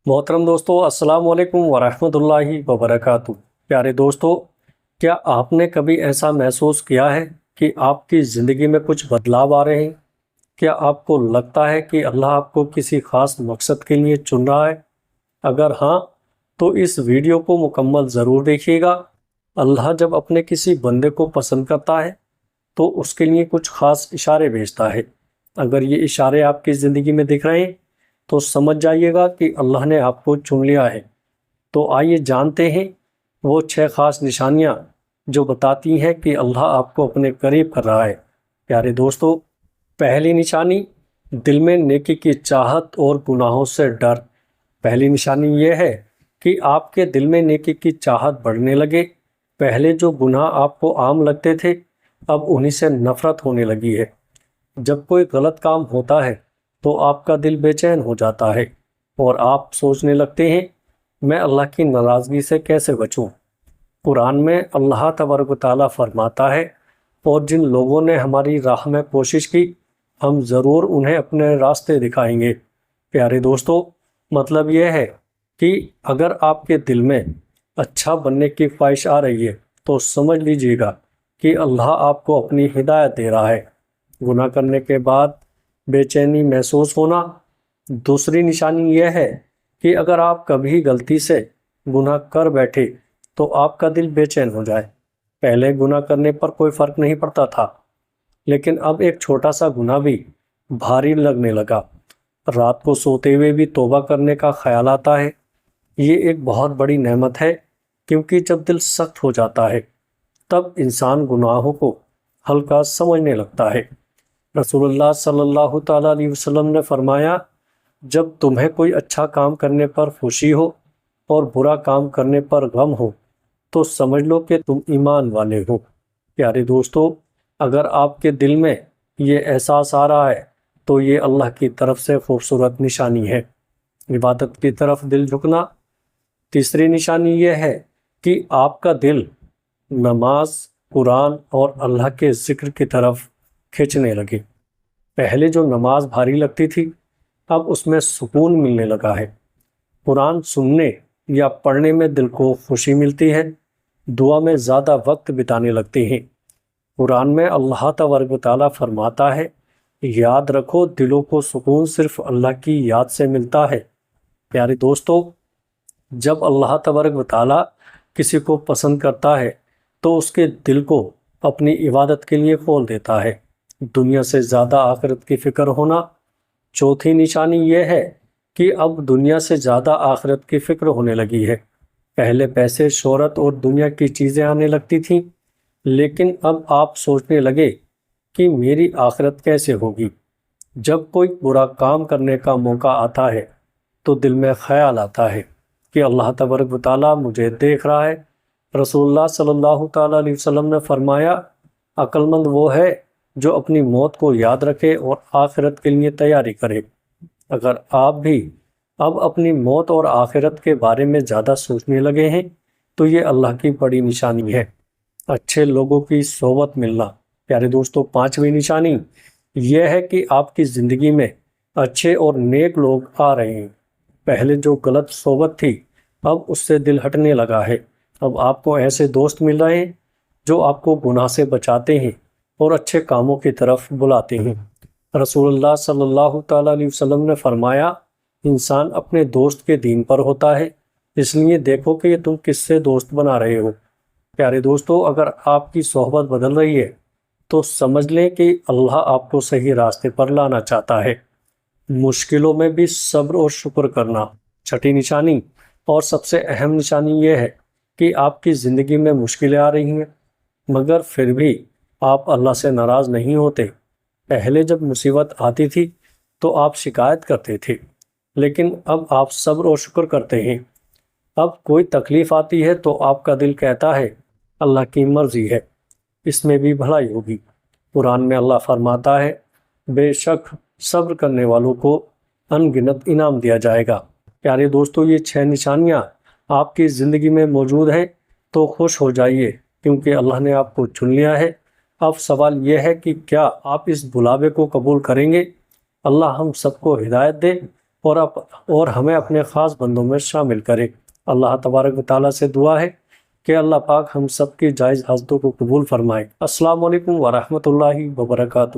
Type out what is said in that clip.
محترم دوستو، السلام علیکم ورحمۃ اللہ وبرکاتہ۔ پیارے دوستو، کیا آپ نے کبھی ایسا محسوس کیا ہے کہ آپ کی زندگی میں کچھ بدلاؤ آ رہے ہیں؟ کیا آپ کو لگتا ہے کہ اللہ آپ کو کسی خاص مقصد کے لیے چن رہا ہے؟ اگر ہاں، تو اس ویڈیو کو مکمل ضرور دیکھیے گا۔ اللہ جب اپنے کسی بندے کو پسند کرتا ہے تو اس کے لیے کچھ خاص اشارے بھیجتا ہے۔ اگر یہ اشارے آپ کی زندگی میں دکھ رہے ہیں تو سمجھ جائیے گا کہ اللہ نے آپ کو چن لیا ہے۔ تو آئیے جانتے ہیں وہ 6 خاص نشانیاں جو بتاتی ہیں کہ اللہ آپ کو اپنے قریب کر رہا ہے۔ پیارے دوستو، پہلی نشانی، دل میں نیکی کی چاہت اور گناہوں سے ڈر۔ پہلی نشانی یہ ہے کہ آپ کے دل میں نیکی کی چاہت بڑھنے لگے۔ پہلے جو گناہ آپ کو عام لگتے تھے، اب انہی سے نفرت ہونے لگی ہے۔ جب کوئی غلط کام ہوتا ہے تو آپ کا دل بے چین ہو جاتا ہے اور آپ سوچنے لگتے ہیں، میں اللہ کی ناراضگی سے کیسے بچوں؟ قرآن میں اللہ تبارک و تعالیٰ فرماتا ہے، اور جن لوگوں نے ہماری راہ میں کوشش کی، ہم ضرور انہیں اپنے راستے دکھائیں گے۔ پیارے دوستو، مطلب یہ ہے کہ اگر آپ کے دل میں اچھا بننے کی خواہش آ رہی ہے تو سمجھ لیجیے گا کہ اللہ آپ کو اپنی ہدایت دے رہا ہے۔ گناہ کرنے کے بعد بے چینی محسوس ہونا۔ دوسری نشانی یہ ہے کہ اگر آپ کبھی غلطی سے گناہ کر بیٹھے تو آپ کا دل بے چین ہو جائے۔ پہلے گناہ کرنے پر کوئی فرق نہیں پڑتا تھا، لیکن اب ایک چھوٹا سا گناہ بھی بھاری لگنے لگا۔ رات کو سوتے ہوئے بھی توبہ کرنے کا خیال آتا ہے۔ یہ ایک بہت بڑی نعمت ہے، کیونکہ جب دل سخت ہو جاتا ہے تب انسان گناہوں کو ہلکا سمجھنے لگتا ہے۔ رسول اللہ صلی اللہ تعالیٰ علیہ وسلم نے فرمایا، جب تمہیں کوئی اچھا کام کرنے پر خوشی ہو اور برا کام کرنے پر غم ہو تو سمجھ لو کہ تم ایمان والے ہو۔ پیارے دوستو، اگر آپ کے دل میں یہ احساس آ رہا ہے تو یہ اللہ کی طرف سے خوبصورت نشانی ہے۔ عبادت کی طرف دل جھکنا۔ تیسری نشانی یہ ہے کہ آپ کا دل نماز، قرآن اور اللہ کے ذکر کی طرف کھینچنے لگے۔ پہلے جو نماز بھاری لگتی تھی، اب اس میں سکون ملنے لگا ہے۔ قرآن سننے یا پڑھنے میں دل کو خوشی ملتی ہے۔ دعا میں زیادہ وقت بتانے لگتے ہیں۔ قرآن میں اللہ تبارک و تعالیٰ فرماتا ہے، یاد رکھو دلوں کو سکون صرف اللہ کی یاد سے ملتا ہے۔ پیارے دوستو، جب اللہ تبارک و تعالیٰ کسی کو پسند کرتا ہے تو اس کے دل کو اپنی عبادت کے لیے کھول دیتا ہے۔ دنیا سے زیادہ آخرت کی فکر ہونا۔ چوتھی نشانی یہ ہے کہ اب دنیا سے زیادہ آخرت کی فکر ہونے لگی ہے۔ پہلے پیسے، شہرت اور دنیا کی چیزیں آنے لگتی تھیں، لیکن اب آپ سوچنے لگے کہ میری آخرت کیسے ہوگی۔ جب کوئی برا کام کرنے کا موقع آتا ہے تو دل میں خیال آتا ہے کہ اللہ تبارک و تعالیٰ مجھے دیکھ رہا ہے۔ رسول اللہ صلی اللہ تعالیٰ علیہ وسلم نے فرمایا، عقل مند وہ ہے جو اپنی موت کو یاد رکھے اور آخرت کے لیے تیاری کرے۔ اگر آپ بھی اب اپنی موت اور آخرت کے بارے میں زیادہ سوچنے لگے ہیں تو یہ اللہ کی بڑی نشانی ہے۔ اچھے لوگوں کی صحبت ملنا۔ پیارے دوستو، پانچویں نشانی یہ ہے کہ آپ کی زندگی میں اچھے اور نیک لوگ آ رہے ہیں۔ پہلے جو غلط صحبت تھی، اب اس سے دل ہٹنے لگا ہے۔ اب آپ کو ایسے دوست مل رہے ہیں جو آپ کو گناہ سے بچاتے ہیں اور اچھے کاموں کی طرف بلاتے ہیں۔ رسول اللہ صلی اللہ تعالیٰ علیہ وسلم نے فرمایا، انسان اپنے دوست کے دین پر ہوتا ہے، اس لیے دیکھو کہ تم کس سے دوست بنا رہے ہو۔ پیارے دوستو، اگر آپ کی صحبت بدل رہی ہے تو سمجھ لیں کہ اللہ آپ کو صحیح راستے پر لانا چاہتا ہے۔ مشکلوں میں بھی صبر اور شکر کرنا۔ چھٹی نشانی اور سب سے اہم نشانی یہ ہے کہ آپ کی زندگی میں مشکلیں آ رہی ہیں، مگر پھر بھی آپ اللہ سے ناراض نہیں ہوتے۔ پہلے جب مصیبت آتی تھی تو آپ شکایت کرتے تھے، لیکن اب آپ صبر اور شکر کرتے ہیں۔ اب کوئی تکلیف آتی ہے تو آپ کا دل کہتا ہے، اللہ کی مرضی ہے، اس میں بھی بھلائی ہوگی۔ قرآن میں اللہ فرماتا ہے، بے شک صبر کرنے والوں کو ان گنت انعام دیا جائے گا۔ پیارے دوستو، یہ 6 نشانیاں آپ کی زندگی میں موجود ہیں تو خوش ہو جائیے، کیونکہ اللہ نے آپ کو چن لیا ہے۔ اب سوال یہ ہے کہ کیا آپ اس بلاوے کو قبول کریں گے؟ اللہ ہم سب کو ہدایت دے۔ اور ہمیں اپنے خاص بندوں میں شامل کرے۔ اللہ تبارک و تعالیٰ سے دعا ہے کہ اللہ پاک ہم سب کی جائز حاجتوں کو قبول فرمائے۔ السلام علیکم ورحمۃ اللہ وبرکاتہ۔